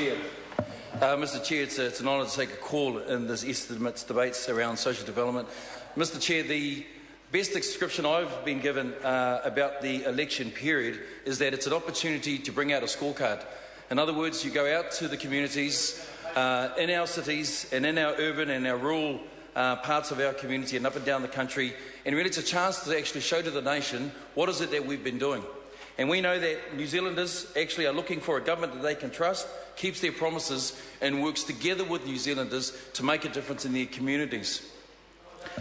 Chair. Mr Chair, it's an honour to take a call in this estimates debates around social development. Mr Chair, the best description I've been given about the election period is that it's an opportunity to bring out a scorecard. In other words, you go out to the communities in our cities and in our urban and our rural parts of our community and up and down the country, and really it's a chance to actually show to the nation what is it that we've been doing. And we know that New Zealanders actually are looking for a government that they can trust, keeps their promises and works together with New Zealanders to make a difference in their communities.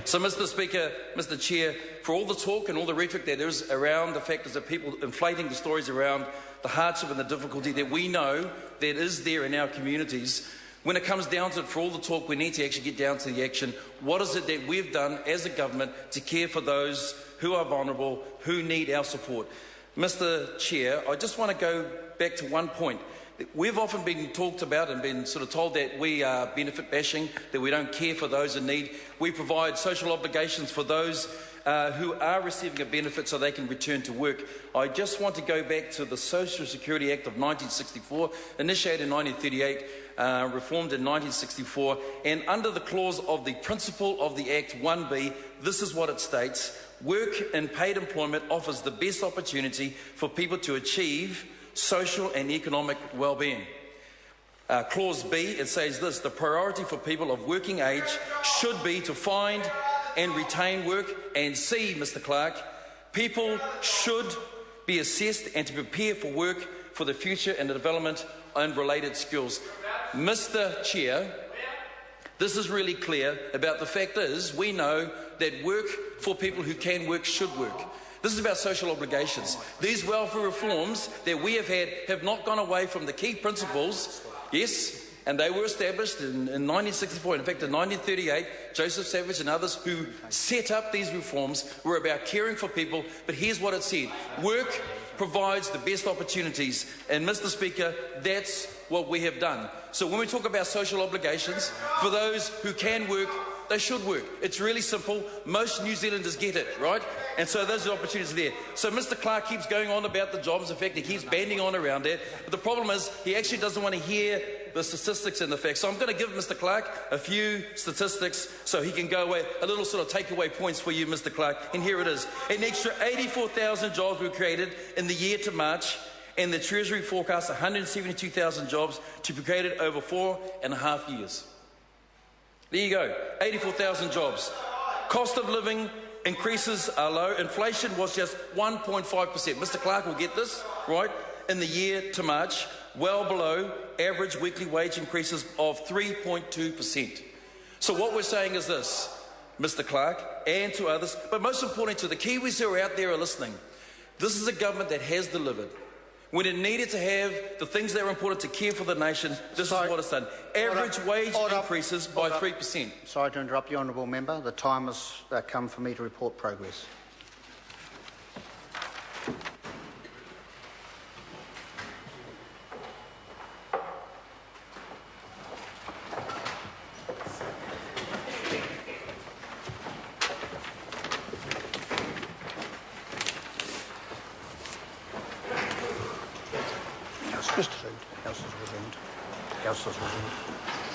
So, Mr Speaker, Mr Chair, for all the talk and all the rhetoric that there is around the factors of people inflating the stories around the hardship and the difficulty that we know that is there in our communities, when it comes down to it, for all the talk, we need to actually get down to the action. What is it that we've done as a government to care for those who are vulnerable, who need our support? Mr Chair, I just want to go back to one point. We've often been talked about and been sort of told that we are benefit bashing, that we don't care for those in need. We provide social obligations for those who are receiving a benefit so they can return to work. I just want to go back to the Social Security Act of 1964, initiated in 1938, reformed in 1964, and under the clause of the principle of the Act 1B, this is what it states: work in paid employment offers the best opportunity for people to achieve social and economic well-being. Clause B, it says this: the priority for people of working age should be to find and retain work. And C, Mr Clark, people should be assessed and to prepare for work for the future and the development and related skills. Mr Chair, this is really clear about the fact is we know that work for people who can work should work. This is about social obligations. These welfare reforms that we have had have not gone away from the key principles, yes, and they were established in 1964. In fact, in 1938, Joseph Savage and others who set up these reforms were about caring for people, but here's what it said: work provides the best opportunities, and Mr Speaker, that's what we have done. So when we talk about social obligations, for those who can work, they should work. It's really simple. Most New Zealanders get it, right? And so those are opportunities there. So Mr Clark keeps going on about the jobs. In fact, he keeps banding on around that. But the problem is he actually doesn't want to hear the statistics and the facts. So I'm going to give Mr Clark a few statistics so he can go away, a little sort of takeaway points for you, Mr Clark. And here it is. An extra 84,000 jobs were created in the year to March, and the Treasury forecasts 172,000 jobs to be created over 4.5 years. There you go, 84,000 jobs. Cost of living increases are low. Inflation was just 1.5%. Mr Clark will get this, right? In the year to March, well below average weekly wage increases of 3.2%. So what we're saying is this, Mr Clark, and to others, but most importantly to the Kiwis who are out there are listening, this is a government that has delivered. When it needed to have the things that are important to care for the nation, this is what it's done. Average wage increases by 3%. Sorry to interrupt you, Honourable Member. The time has come for me to report progress.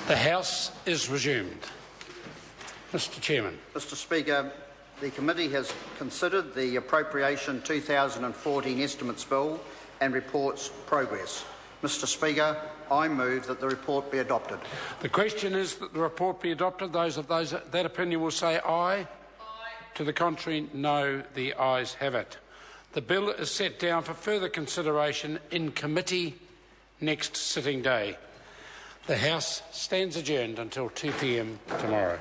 The House is resumed. Mr Chairman. Mr Speaker, the committee has considered the Appropriation 2014 Estimates Bill and reports progress. Mr Speaker, I move that the report be adopted. The question is that the report be adopted. Those that opinion will say aye. Aye. To the contrary, no. The ayes have it. The bill is set down for further consideration in committee next sitting day. The House stands adjourned until 2 p.m. tomorrow.